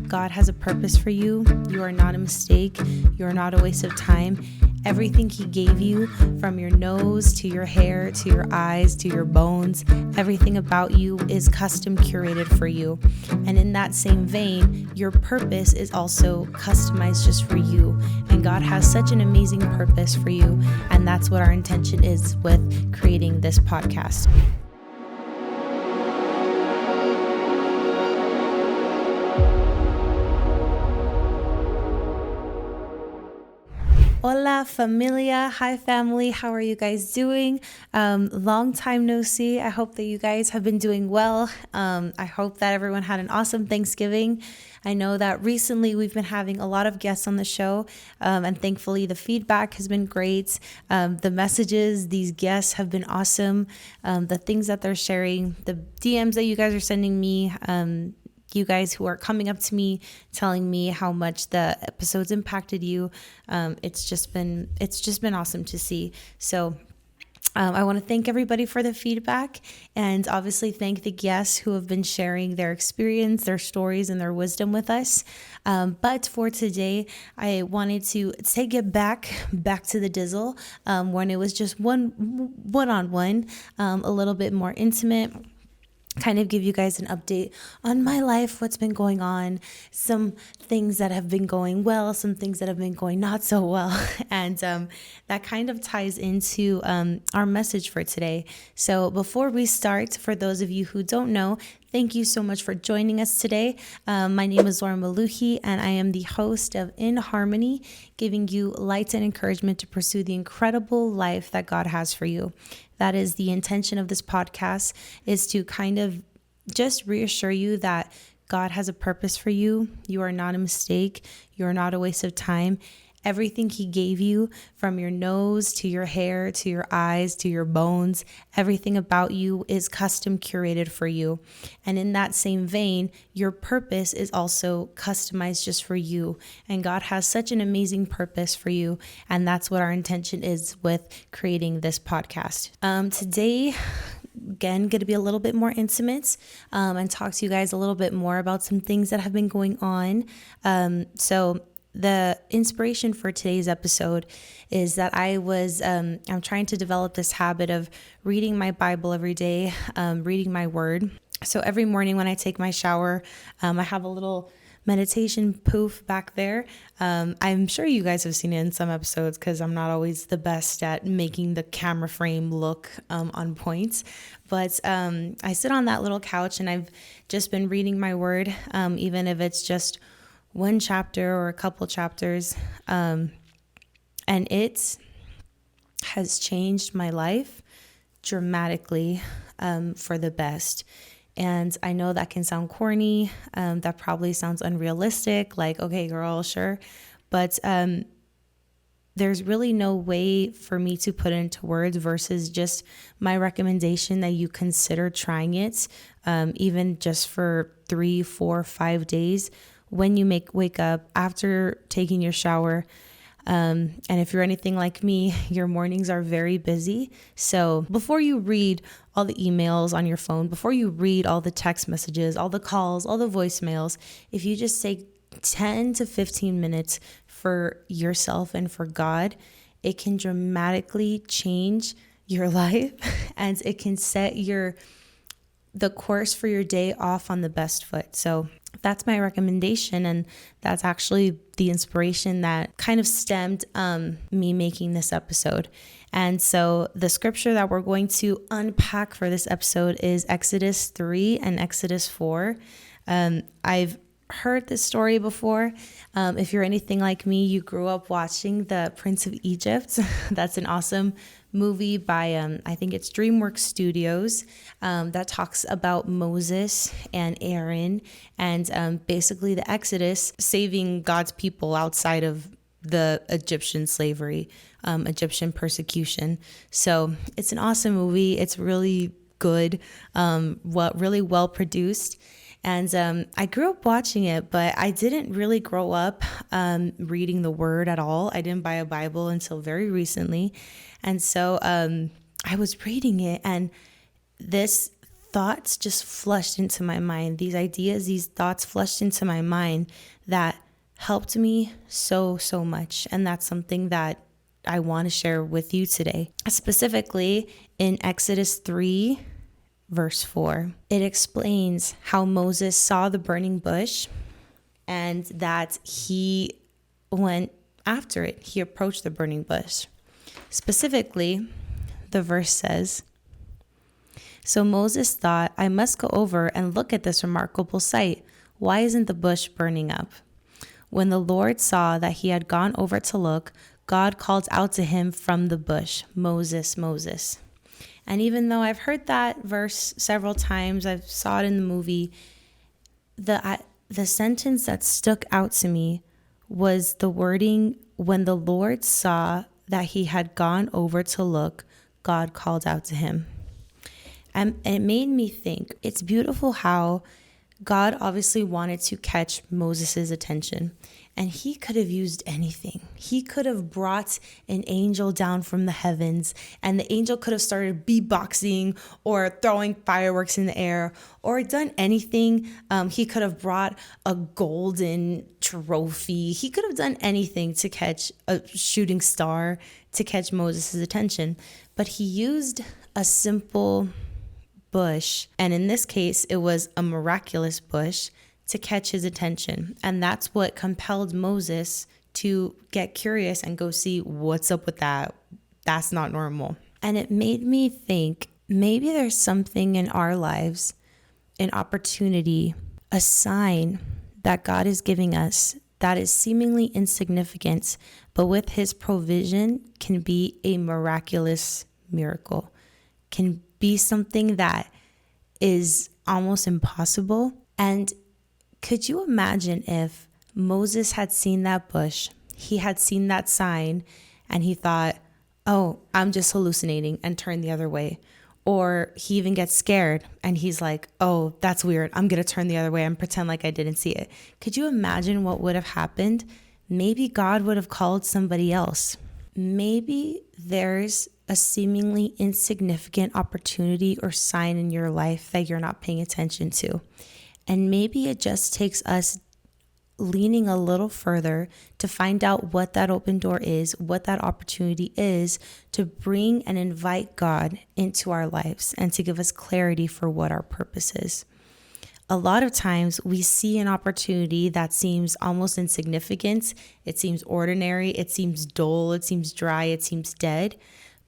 God has a purpose for you. You are not a mistake. You are not a waste of time. Everything He gave you, from your nose to your hair to your eyes to your bones, everything about you is custom curated for you. And in that same vein, your purpose is also customized just for you. And God has such an amazing purpose for you. And that's what our intention is with creating this podcast. Hola familia, hi family, how are you guys doing? Long time no see. I hope that you guys have been doing well. I hope that everyone had an awesome Thanksgiving. I know that recently we've been having a lot of guests on the show, and thankfully the feedback has been great. The messages, these guests have been awesome. The things that they're sharing, the DMs that you guys are sending me, you guys who are coming up to me telling me how much the episodes impacted you. It's just been awesome to see. So I want to thank everybody for the feedback, and obviously thank the guests who have been sharing their experience, their stories, and their wisdom with us. But for today, I wanted to take it back to the Dizzle, when it was just one-on-one, a little bit more intimate. Kind of give you guys an update on my life, what's been going on, some things that have been going well, some things that have been going not so well. And that kind of ties into our message for today. So before we start, for those of you who don't know, thank you so much for joining us today. My name is Lauren Maluhi, and I am the host of In Harmony, giving you light and encouragement to pursue the incredible life that God has for you. That is the intention of this podcast, is to kind of just reassure you that God has a purpose for you. You are not a mistake. You are not a waste of time. Everything He gave you, from your nose to your hair to your eyes to your bones, everything about you is custom curated for you. And in that same vein, your purpose is also customized just for you. And God has such an amazing purpose for you. And that's what our intention is with creating this podcast. Today, again, going to be a little bit more intimate, and talk to you guys a little bit more about some things that have been going on. So the inspiration for today's episode is that I'm trying to develop this habit of reading my Bible every day, reading my word. So every morning when I take my shower, I have a little meditation poof back there. I'm sure you guys have seen it in some episodes because I'm not always the best at making the camera frame look on point. But I sit on that little couch and I've just been reading my word, even if it's just one chapter or a couple chapters, and it has changed my life dramatically, for the best. And I know that can sound corny, that probably sounds unrealistic, like, okay, girl, sure, but there's really no way for me to put it into words versus just my recommendation that you consider trying it, even just for 3, 4, 5 days. When you wake up after taking your shower, and if you're anything like me, your mornings are very busy. So before you read all the emails on your phone, before you read all the text messages, all the calls, all the voicemails, if you just take 10 to 15 minutes for yourself and for God, it can dramatically change your life, and it can set the course for your day off on the best foot. So that's my recommendation, and that's actually the inspiration that kind of stemmed me making this episode. And so the scripture that we're going to unpack for this episode is Exodus 3 and Exodus 4. I've heard this story before. If you're anything like me, you grew up watching The Prince of Egypt. That's an awesome movie by, I think it's DreamWorks Studios, that talks about Moses and Aaron and basically the Exodus, saving God's people outside of the Egyptian slavery, Egyptian persecution. So it's an awesome movie. It's really good, really well produced. And I grew up watching it, but I didn't really grow up reading the Word at all. I didn't buy a Bible until very recently. And so I was reading it, and this thoughts just flushed into my mind, these ideas, these thoughts flushed into my mind that helped me so much. And that's something that I want to share with you today. Specifically in Exodus 3, verse 4, it explains how Moses saw the burning bush and that he went after it. He approached the burning bush. Specifically, the verse says, "So Moses thought, I must go over and look at this remarkable sight. Why isn't the bush burning up? When the Lord saw that he had gone over to look, God called out to him from the bush, 'Moses, Moses.'" And even though I've heard that verse several times, I've saw it in the movie, the sentence that stuck out to me was the wording, "When the Lord saw that he had gone over to look, God called out to him." And it made me think, it's beautiful how God obviously wanted to catch Moses' attention, and he could have used anything. He could have brought an angel down from the heavens, and the angel could have started beatboxing or throwing fireworks in the air or done anything. He could have brought a golden trophy. He could have done anything to catch a shooting star, to catch Moses' attention. But he used a simple bush, and in this case it was a miraculous bush, to catch his attention. And that's what compelled Moses to get curious and go see what's up with that. That's not normal. And it made me think, maybe there's something in our lives, an opportunity, a sign that God is giving us that is seemingly insignificant, but with his provision can be a miraculous miracle, can be something that is almost impossible. And could you imagine if Moses had seen that bush, he had seen that sign, and he thought, oh, I'm just hallucinating, and turned the other way. Or he even gets scared and he's like, oh, that's weird, I'm going to turn the other way and pretend like I didn't see it. Could you imagine what would have happened? Maybe God would have called somebody else. Maybe there's a seemingly insignificant opportunity or sign in your life that you're not paying attention to. And maybe it just takes us leaning a little further to find out what that open door is, what that opportunity is, to bring and invite God into our lives and to give us clarity for what our purpose is. A lot of times we see an opportunity that seems almost insignificant. It seems ordinary. It seems dull. It seems dry. It seems dead.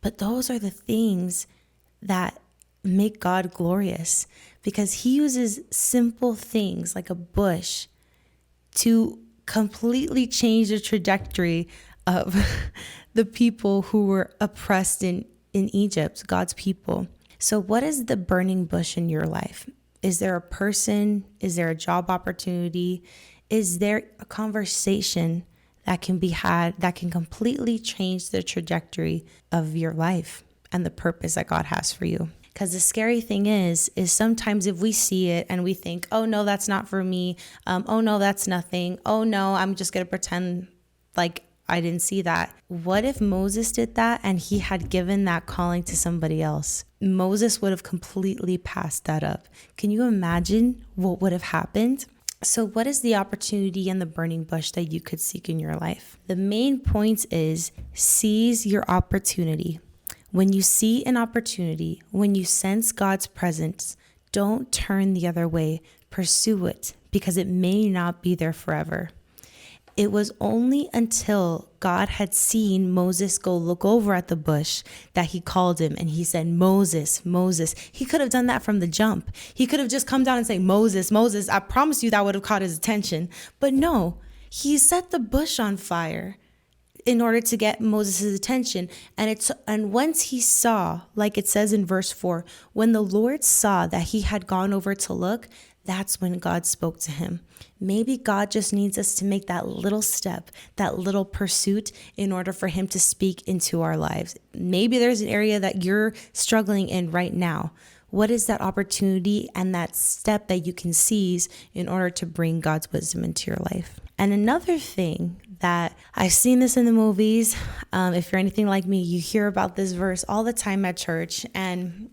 But those are the things that make God glorious, because he uses simple things like a bush to completely change the trajectory of the people who were oppressed in Egypt, God's people. So what is the burning bush in your life? Is there a person? Is there a job opportunity? Is there a conversation that can be had that can completely change the trajectory of your life and the purpose that God has for you? Because the scary thing is sometimes if we see it and we think, oh no, that's not for me. Oh no, that's nothing. Oh no, I'm just going to pretend like I didn't see that. What if Moses did that and he had given that calling to somebody else? Moses would have completely passed that up. Can you imagine what would have happened? So what is the opportunity and the burning bush that you could seek in your life? The main point is seize your opportunity. When you see an opportunity, when you sense God's presence, don't turn the other way. Pursue it, because it may not be there forever. It was only until God had seen Moses go look over at the bush that he called him and he said, Moses, Moses. He could have done that from the jump. He could have just come down and say, Moses, Moses. I promise you that would have caught his attention. But no, he set the bush on fire in order to get Moses' attention. And once he saw, like it says in verse 4, when the Lord saw that he had gone over to look, that's when God spoke to him. Maybe God just needs us to make that little step, that little pursuit in order for him to speak into our lives. Maybe there's an area that you're struggling in right now. What is that opportunity and that step that you can seize in order to bring God's wisdom into your life? And another thing that I've seen this in the movies, if you're anything like me, you hear about this verse all the time at church. And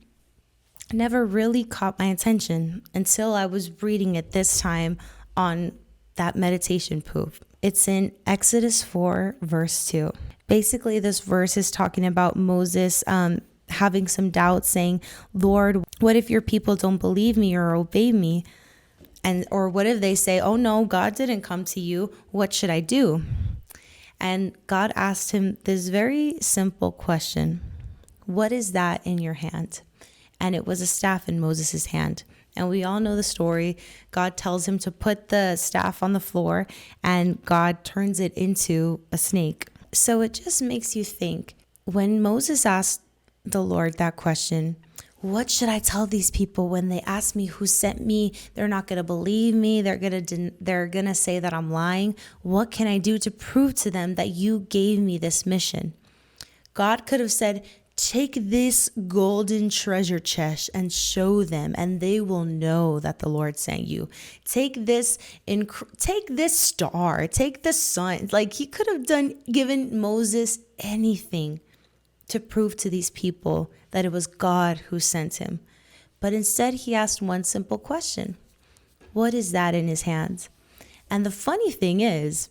never really caught my attention until I was reading it this time on that meditation poop. It's in Exodus 4, verse 2. Basically, this verse is talking about Moses having some doubts, saying, Lord, what if your people don't believe me or obey me? Or what if they say, oh no, God didn't come to you. What should I do? And God asked him this very simple question. What is that in your hand? And it was a staff in Moses' hand. And we all know the story. God tells him to put the staff on the floor, and God turns it into a snake. So it just makes you think, when Moses asked the Lord that question, what should I tell these people when they ask me who sent me? They're not going to believe me. They're going to say that I'm lying. What can I do to prove to them that you gave me this mission? God could have said, take this golden treasure chest and show them, and they will know that the Lord sent you. Take this star, take the sun. Like, he could have given Moses anything to prove to these people that it was God who sent him. But instead, he asked one simple question. What is that in his hands? And the funny thing is,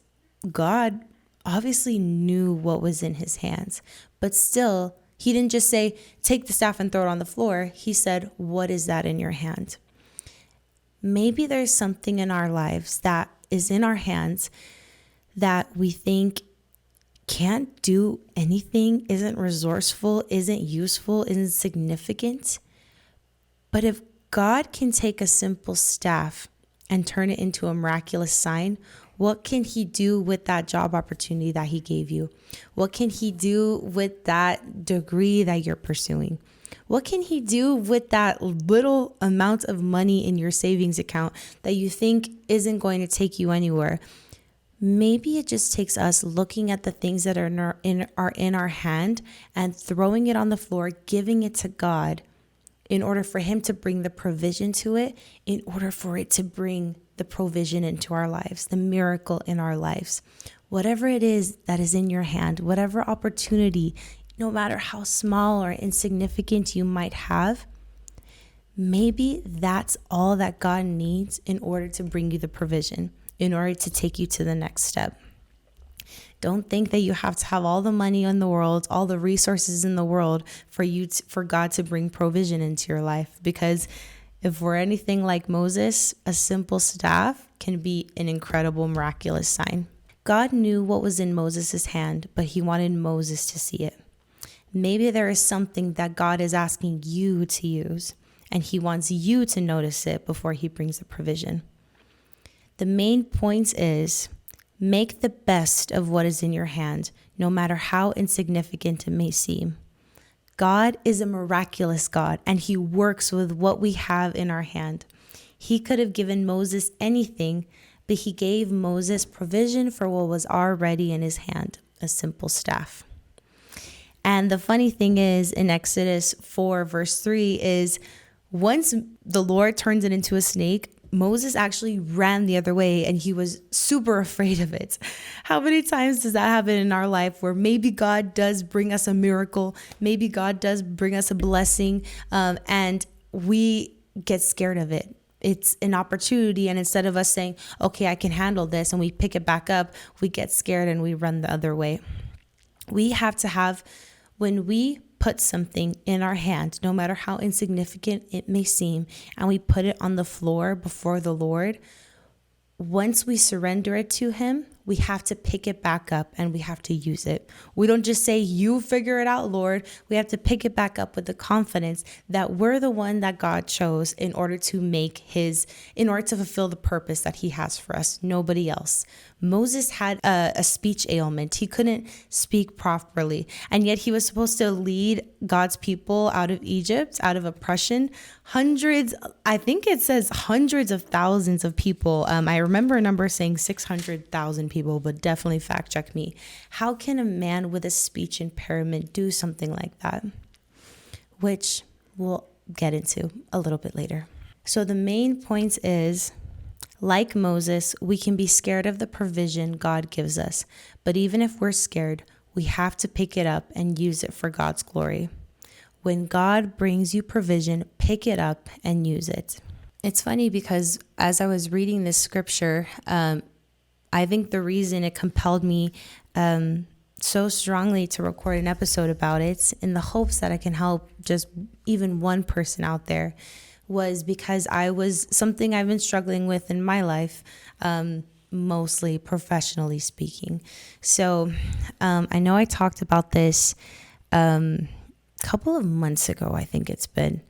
God obviously knew what was in his hands, but still, he didn't just say, take the staff and throw it on the floor. He said, what is that in your hand? Maybe there's something in our lives that is in our hands that we think can't do anything, isn't resourceful, isn't useful, isn't significant. But if God can take a simple staff and turn it into a miraculous sign, what can he do with that job opportunity that he gave you? What can he do with that degree that you're pursuing? What can he do with that little amount of money in your savings account that you think isn't going to take you anywhere? Maybe it just takes us looking at the things that are in our hand and throwing it on the floor, giving it to God in order for him to bring the provision to it, in order for it to bring the provision into our lives, the miracle in our lives. Whatever it is that is in your hand, whatever opportunity, no matter how small or insignificant you might have, maybe that's all that God needs in order to bring you the provision, in order to take you to the next step. Don't think that you have to have all the money in the world, all the resources in the world for God to bring provision into your life. Because if we're anything like Moses, a simple staff can be an incredible, miraculous sign. God knew what was in Moses' hand, but he wanted Moses to see it. Maybe there is something that God is asking you to use, and he wants you to notice it before he brings the provision. The main point is, make the best of what is in your hand, no matter how insignificant it may seem. God is a miraculous God, and he works with what we have in our hand. He could have given Moses anything, but he gave Moses provision for what was already in his hand, a simple staff. And the funny thing is, in Exodus 4, verse 3, is once the Lord turns it into a snake, Moses actually ran the other way, and he was super afraid of it. How many times does that happen in our life where maybe God does bring us a miracle, maybe God does bring us a blessing, and we get scared of it? It's an opportunity, and instead of us saying, okay, I can handle this, and we pick it back up, we get scared and we run the other way. We have to have, when we put something in our hand, no matter how insignificant it may seem, and we put it on the floor before the Lord, once we surrender it to him, we have to pick it back up and we have to use it. We don't just say, you figure it out, Lord. We have to pick it back up with the confidence that we're the one that God chose in order to fulfill the purpose that he has for us, nobody else. Moses had a speech ailment. He couldn't speak properly. And yet he was supposed to lead God's people out of Egypt, out of oppression. I think it says hundreds of thousands of people. I remember a number saying 600,000 people, but definitely fact check me. How can a man with a speech impairment do something like that? Which we'll get into a little bit later. So the main point is, like Moses, we can be scared of the provision God gives us. But even if we're scared, we have to pick it up and use it for God's glory. When God brings you provision, pick it up and use it. It's funny because as I was reading this scripture, I think the reason it compelled me so strongly to record an episode about it, in the hopes that I can help just even one person out there, was because I was something I've been struggling with in my life, mostly professionally speaking. So I know I talked about this a couple of months ago, I think it's been,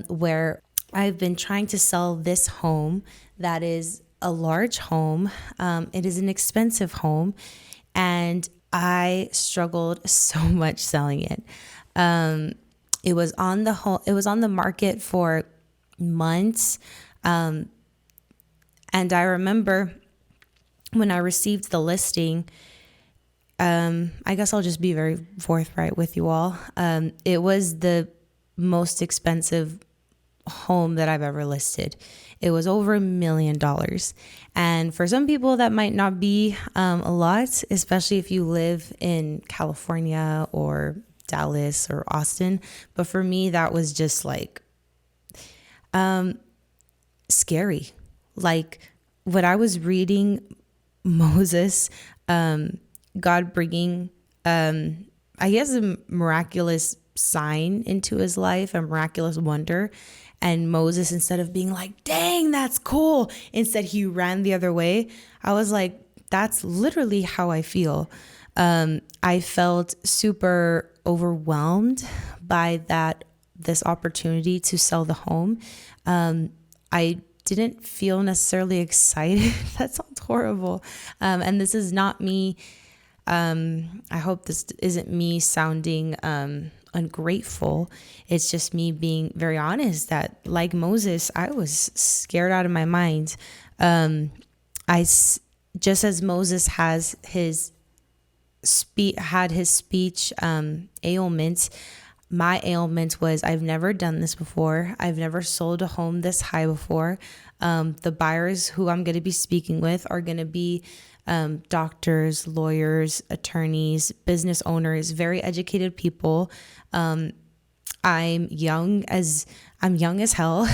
where I've been trying to sell this home that is a large home. It is an expensive home, and I struggled so much selling it. It was on the market for months, and I remember when I received the listing. I guess I'll just be very forthright with you all. It was the most expensive home that I've ever listed. It was over $1 million. And for some people that might not be a lot, especially if you live in California or Dallas or Austin. But for me, that was just like scary. Like when I was reading Moses, God bringing, I guess, a miraculous sign into his life, a miraculous wonder. And Moses, instead of being like, dang, that's cool, instead he ran the other way. I was like, that's literally how I feel. I felt super overwhelmed by this opportunity to sell the home. I didn't feel necessarily excited. That sounds horrible. And this is not me. I hope this isn't me sounding ungrateful. It's just me being very honest that, like Moses, I was scared out of my mind. Just as Moses has his speech ailment, my ailment was I've never done this before. I've never sold a home this high before. The buyers who I'm going to be speaking with are going to be doctors, lawyers, attorneys, business owners, very educated people. I'm young as hell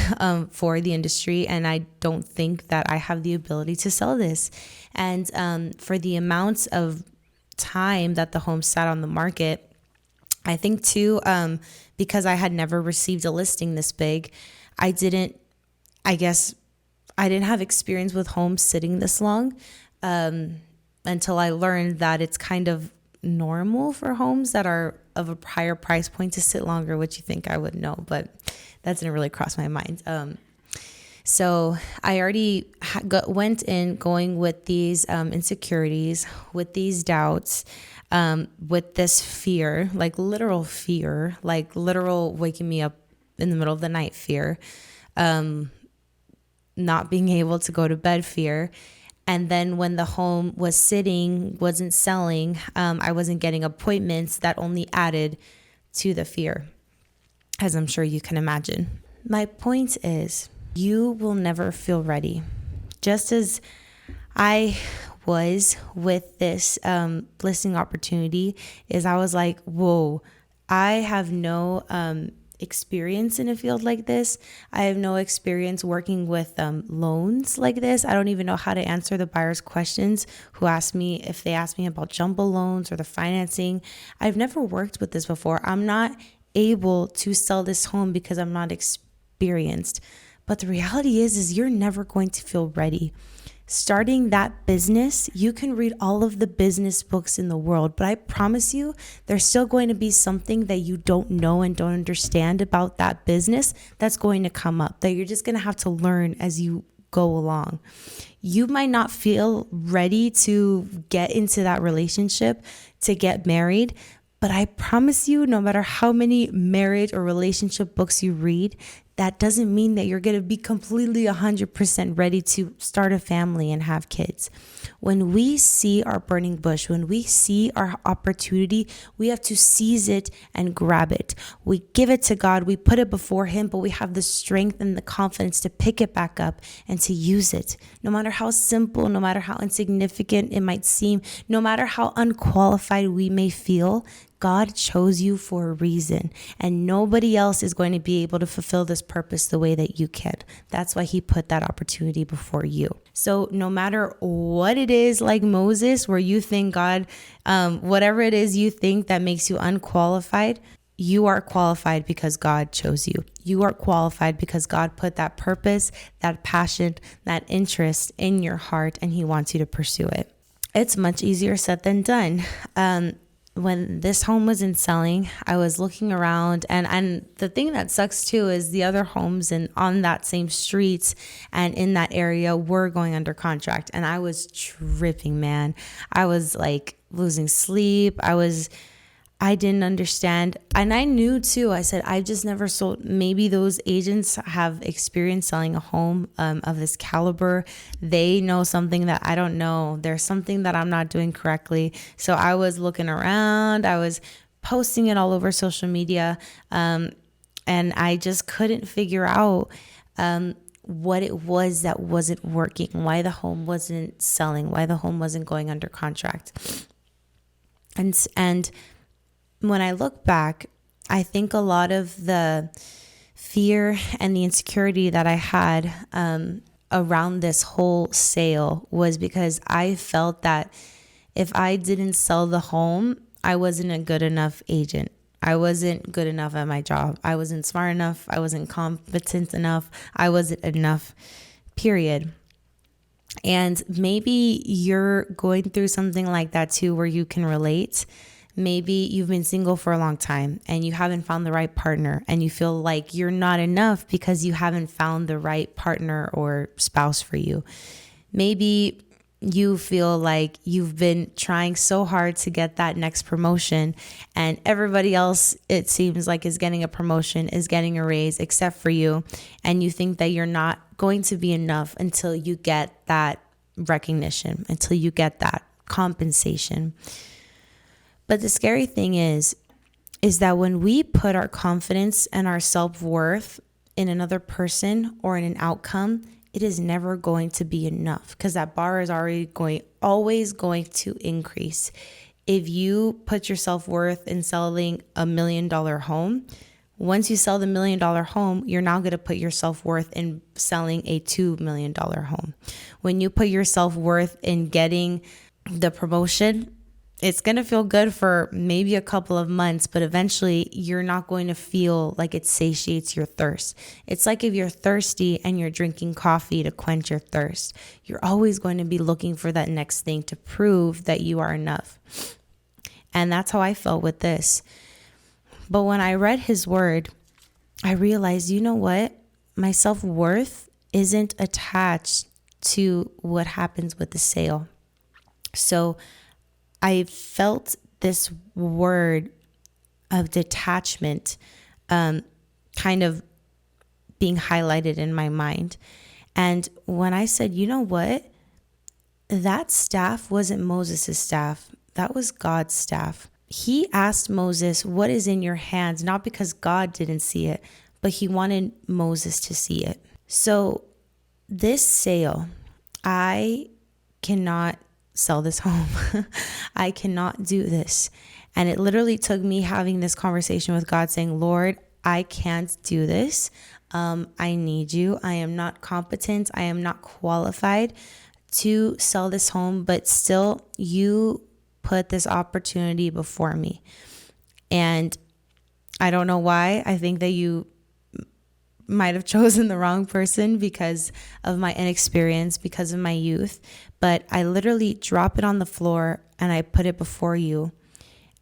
for the industry, and I don't think that I have the ability to sell this. And for the amount of time that the home sat on the market, I think too, because I had never received a listing this big, I didn't have experience with homes sitting this long. Until I learned that it's kind of normal for homes that are of a higher price point to sit longer, which you think I would know, but that didn't really cross my mind. So I already went in going with these insecurities, with these doubts, with this fear, like literal waking me up in the middle of the night fear, not being able to go to bed fear. And then when the home wasn't selling, I wasn't getting appointments. That only added to the fear, as I'm sure you can imagine. My point is, you will never feel ready. Just as I was with this listing opportunity, I was like, whoa, I have no experience in a field like this. I have no experience working with loans like this. I don't even know how to answer the buyer's questions if they ask me about jumbo loans or the financing. I've never worked with this before. I'm not able to sell this home because I'm not experienced. But the reality is you're never going to feel ready. Starting that business, you can read all of the business books in the world, but I promise you, there's still going to be something that you don't know and don't understand about that business that's going to come up, that you're just going to have to learn as you go along. You might not feel ready to get into that relationship, to get married, but I promise you, no matter how many marriage or relationship books you read, that doesn't mean that you're going to be completely 100% ready to start a family and have kids. When we see our burning bush, when we see our opportunity, we have to seize it and grab it. We give it to God, we put it before Him, but we have the strength and the confidence to pick it back up and to use it. No matter how simple, no matter how insignificant it might seem, no matter how unqualified we may feel, God chose you for a reason, and nobody else is going to be able to fulfill this purpose the way that you can. That's why he put that opportunity before you. So no matter what it is, like Moses, where you think God, whatever it is you think that makes you unqualified, you are qualified because God chose you. You are qualified because God put that purpose, that passion, that interest in your heart, and he wants you to pursue it. It's much easier said than done. When this home wasn't selling, I was looking around, and the thing that sucks too is the other homes on that same streets and in that area were going under contract, and I was tripping, man. I was like losing sleep. I didn't understand. And I knew too, I said, I just never sold. Maybe those agents have experience selling a home of this caliber. They know something that I don't know. There's something that I'm not doing correctly. So I was looking around. I was posting it all over social media. And I just couldn't figure out what it was that wasn't working, why the home wasn't selling, why the home wasn't going under contract. And when I look back, I think a lot of the fear and the insecurity that I had around this whole sale was because I felt that if I didn't sell the home, I wasn't a good enough agent. I wasn't good enough at my job. I wasn't smart enough. I wasn't competent enough. I wasn't enough, period. And maybe you're going through something like that too, where you can relate. Maybe you've been single for a long time and you haven't found the right partner, and you feel like you're not enough because you haven't found the right partner or spouse for you. Maybe you feel like you've been trying so hard to get that next promotion, and everybody else, it seems like, is getting a promotion, is getting a raise, except for you. And you think that you're not going to be enough until you get that recognition, until you get that compensation. But the scary thing is that when we put our confidence and our self-worth in another person or in an outcome, it is never going to be enough, because that bar is always going to increase. If you put your self-worth in selling $1 million home, once you sell the $1 million home, you're now going to put your self-worth in selling a $2 million home. When you put your self-worth in getting the promotion, it's going to feel good for maybe a couple of months, but eventually you're not going to feel like it satiates your thirst. It's like if you're thirsty and you're drinking coffee to quench your thirst, you're always going to be looking for that next thing to prove that you are enough. And that's how I felt with this. But when I read his word, I realized, you know what? My self-worth isn't attached to what happens with the sale. So I felt this word of detachment kind of being highlighted in my mind. And when I said, you know what? That staff wasn't Moses' staff. That was God's staff. He asked Moses, what is in your hands? Not because God didn't see it, but he wanted Moses to see it. So this sale, I cannot sell this home. I cannot do this. And it literally took me having this conversation with God saying, Lord, I can't do this. I need you. I am not competent. I am not qualified to sell this home, but still you put this opportunity before me. And I don't know why. I think that you might have chosen the wrong person because of my inexperience, because of my youth. But I literally drop it on the floor and I put it before you.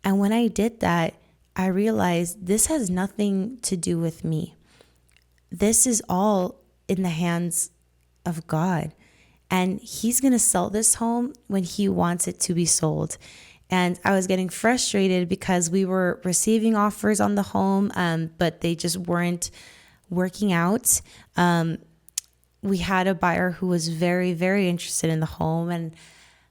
And when I did that, I realized this has nothing to do with me. This is all in the hands of God. And he's going to sell this home when he wants it to be sold. And I was getting frustrated because we were receiving offers on the home, but they just weren't working out. We had a buyer who was very, very interested in the home, and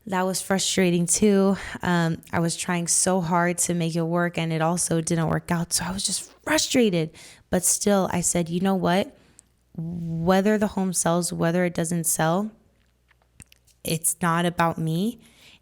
that was frustrating too. I was trying so hard to make it work, and it also didn't work out. So I was just frustrated. But still, I said, you know what? Whether the home sells, whether it doesn't sell, it's not about me.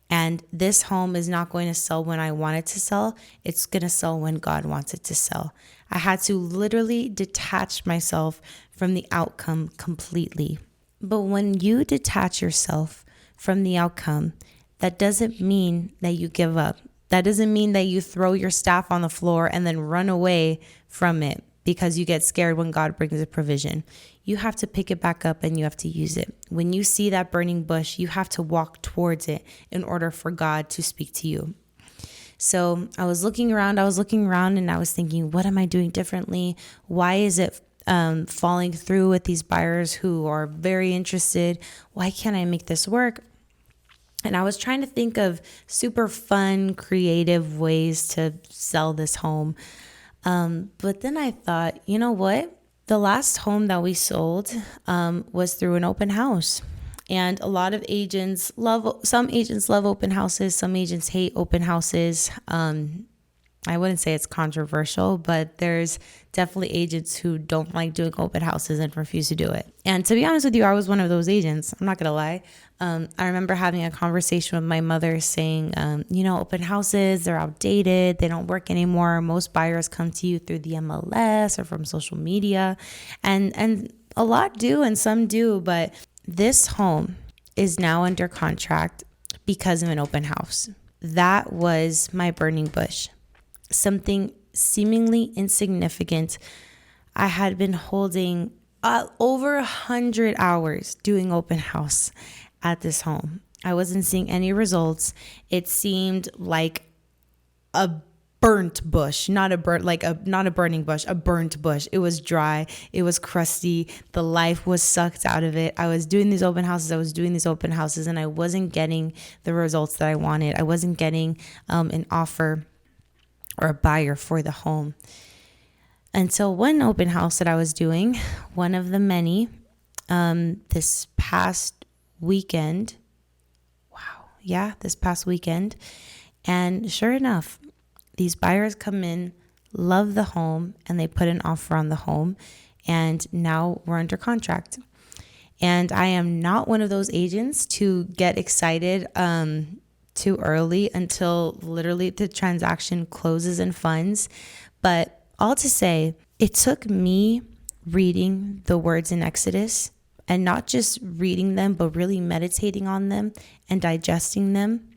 And this home is not going to sell when I want it to sell. It's going to sell when God wants it to sell. I had to literally detach myself from the outcome completely. But when you detach yourself from the outcome, that doesn't mean that you give up. That doesn't mean that you throw your staff on the floor and then run away from it because you get scared when God brings a provision. You have to pick it back up and you have to use it. When you see that burning bush, you have to walk towards it in order for God to speak to you. So I was looking around and I was thinking, what am I doing differently? Why is it falling through with these buyers who are very interested? Why can't I make this work? And I was trying to think of super fun, creative ways to sell this home. But then I thought, you know what? The last home that we sold was through an open house. And a lot of some agents love open houses. Some agents hate open houses. I wouldn't say it's controversial, but there's definitely agents who don't like doing open houses and refuse to do it. And to be honest with you, I was one of those agents. I'm not going to lie. I remember having a conversation with my mother saying, open houses, they're outdated. They don't work anymore. Most buyers come to you through the MLS or from social media. And a lot do and some do. But this home is now under contract because of an open house. That was my burning bush. Something seemingly insignificant. I had been holding over 100 hours doing open house at this home. I wasn't seeing any results. It seemed like a burnt bush, not a burning bush, a burnt bush. It was dry. It was crusty. The life was sucked out of it. I was doing these open houses, and I wasn't getting the results that I wanted. I wasn't getting an offer or a buyer for the home. Until one open house that I was doing, one of the many, this past weekend. This past weekend. And sure enough, these buyers come in, love the home, and they put an offer on the home. And now we're under contract. And I am not one of those agents to get excited too early until literally the transaction closes and funds. But all to say, it took me reading the words in Exodus, and not just reading them, but really meditating on them and digesting them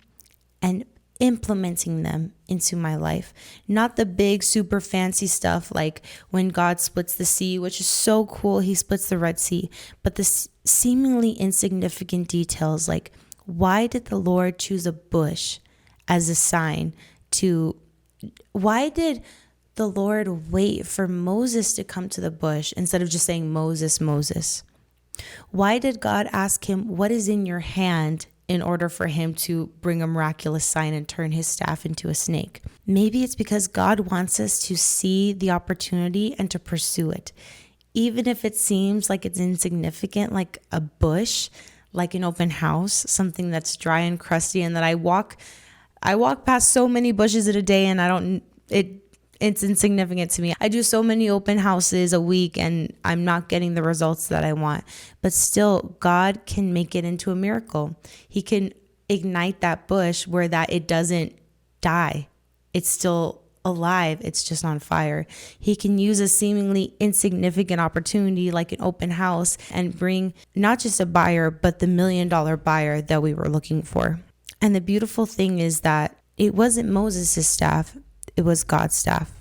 and implementing them into my life. Not the big, super fancy stuff like when God splits the sea, which is so cool. He splits the Red Sea, but the seemingly insignificant details like, why did the Lord choose a bush as a sign why did the Lord wait for Moses to come to the bush instead of just saying, Moses, Moses? Why did God ask him, what is in your hand, in order for him to bring a miraculous sign and turn his staff into a snake? Maybe it's because God wants us to see the opportunity and to pursue it. Even if it seems like it's insignificant, like a bush, like an open house, something that's dry and crusty, and that I walk past so many bushes in a day and it's insignificant to me. I do so many open houses a week and I'm not getting the results that I want. But still, God can make it into a miracle. He can ignite that bush where that it doesn't die. It's still alive. It's just on fire. He can use a seemingly insignificant opportunity like an open house and bring not just a buyer, but the $1 million buyer that we were looking for. And the beautiful thing is that it wasn't Moses' staff. It was God's staff.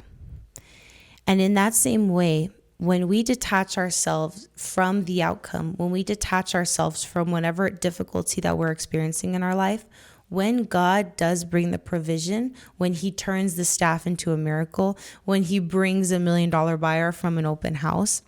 And in that same way, when we detach ourselves from the outcome, when we detach ourselves from whatever difficulty that we're experiencing in our life, when God does bring the provision, when he turns the staff into a miracle, when he brings a $1 million buyer from an open house,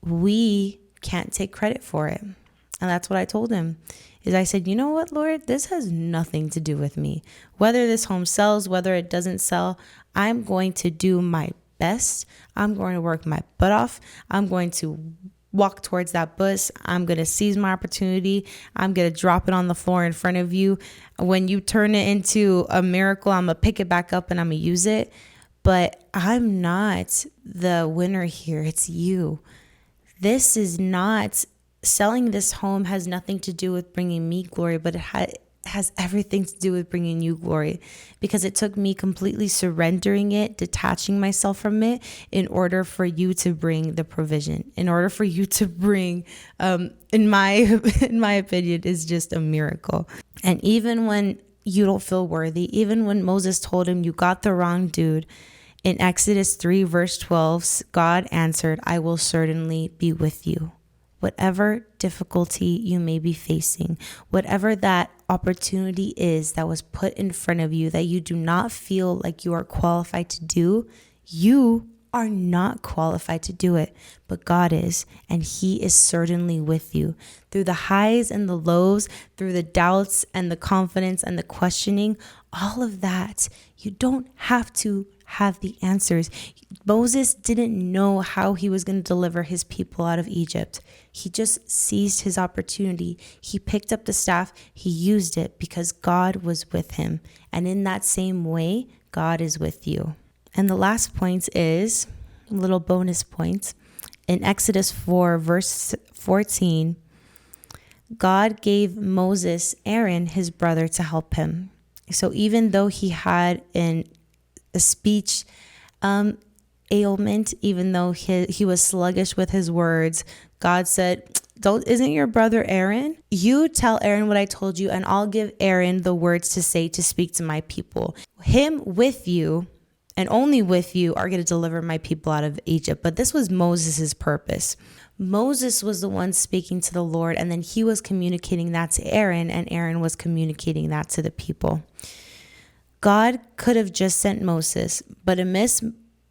we can't take credit for it. And that's what I told him. I said, you know what, Lord, this has nothing to do with me. Whether this home sells, whether it doesn't sell, I'm going to do my best. I'm going to work my butt off. I'm going to walk towards that bush. I'm going to seize my opportunity. I'm going to drop it on the floor in front of you. When you turn it into a miracle, I'm going to pick it back up and I'm going to use it. But I'm not the winner here. It's you. This is not... Selling this home has nothing to do with bringing me glory, but it has everything to do with bringing you glory, because it took me completely surrendering it, detaching myself from it, in order for you to bring the provision, in order for you to bring, in my opinion, is just a miracle. And even when you don't feel worthy, even when Moses told him, you got the wrong dude, in Exodus 3 verse 12, God answered, I will certainly be with you. Whatever difficulty you may be facing, whatever that opportunity is that was put in front of you that you do not feel like you are qualified to do, you are not qualified to do it, but God is, and He is certainly with you. Through the highs and the lows, through the doubts and the confidence and the questioning, all of that, you don't have to have the answers. Moses didn't know how he was going to deliver his people out of Egypt. He just seized his opportunity. He picked up the staff. He used it because God was with him. And in that same way, God is with you. And the last point is a little bonus point. In Exodus 4, verse 14, God gave Moses Aaron, his brother, to help him. So even though he had a speech ailment, even though he was sluggish with his words, God said, isn't your brother Aaron? You tell Aaron what I told you, and I'll give Aaron the words to say to speak to my people. Him with you, and only with you, are going to deliver my people out of Egypt. But this was Moses' purpose. Moses was the one speaking to the Lord, and then he was communicating that to Aaron, and Aaron was communicating that to the people. God could have just sent Moses, but amidst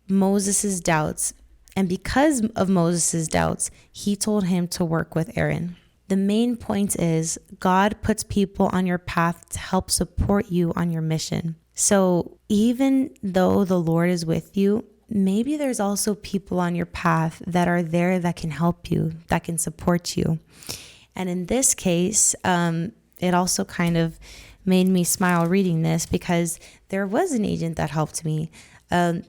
Moses' doubts, and because of Moses' doubts, he told him to work with Aaron. The main point is God puts people on your path to help support you on your mission. So even though the Lord is with you, maybe there's also people on your path that are there that can help you, that can support you. And in this case, it also kind of made me smile reading this, because there was an agent that helped me.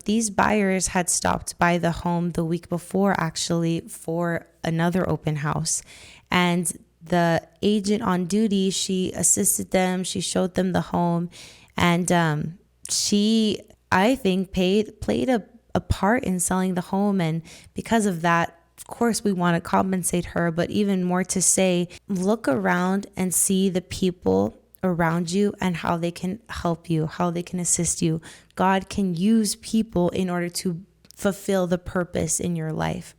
These buyers had stopped by the home the week before, actually, for another open house. And the agent on duty, she assisted them. She showed them the home. And she, I think, played a part in selling the home. And because of that, of course, we want to compensate her, but even more to say, look around and see the people around you and how they can help you, how they can assist you. God can use people in order to fulfill the purpose in your life.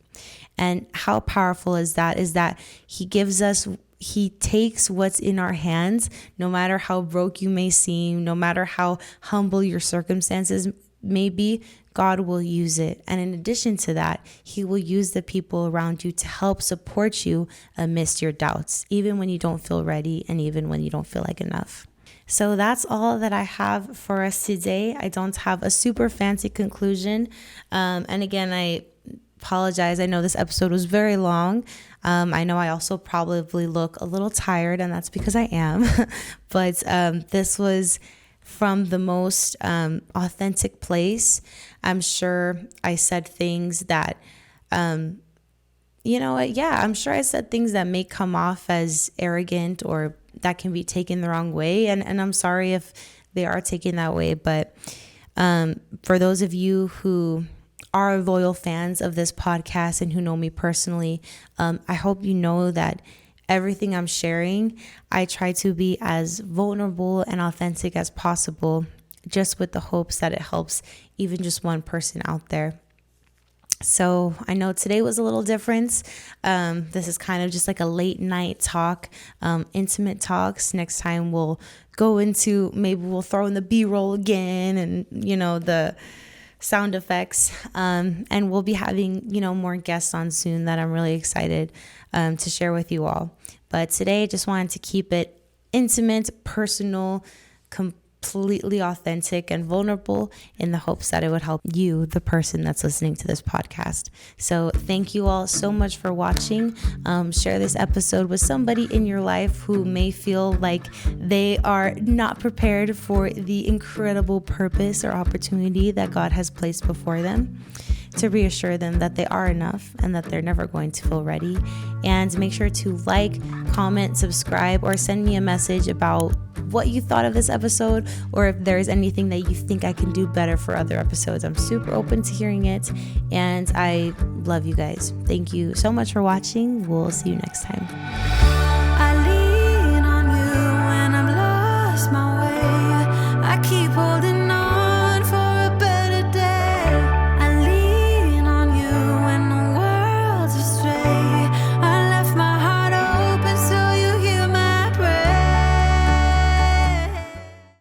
And how powerful is that He takes what's in our hands, no matter how broke you may seem, no matter how humble your circumstances may be, God will use it. And in addition to that, He will use the people around you to help support you amidst your doubts, even when you don't feel ready and even when you don't feel like enough. So that's all that I have for us today. I don't have a super fancy conclusion. And again, I apologize. I know this episode was very long. I know I also probably look a little tired, and that's because I am. But this was from the most authentic place. I'm sure I said things that, I'm sure I said things that may come off as arrogant or that can be taken the wrong way. And I'm sorry if they are taken that way. But for those of you who are loyal fans of this podcast and who know me personally, I hope you know that everything I'm sharing, I try to be as vulnerable and authentic as possible, just with the hopes that it helps even just one person out there. So I know today was a little different. This is kind of just like a late night talk, intimate talks. Next time we'll go into, maybe we'll throw in the B-roll again and, the sound effects. And we'll be having, more guests on soon that I'm really excited to share with you all. But today I just wanted to keep it intimate, personal, completely authentic and vulnerable in the hopes that it would help you, the person that's listening to this podcast. So thank you all so much for watching. Share this episode with somebody in your life who may feel like they are not prepared for the incredible purpose or opportunity that God has placed before them, to reassure them that they are enough and that they're never going to feel ready. And make sure to like, comment, subscribe, or send me a message about what you thought of this episode, or if there's anything that you think I can do better for other episodes. I'm super open to hearing it, and I love you guys. Thank you so much for watching. We'll see you next time. I lean on you when I've lost my way. I keep holding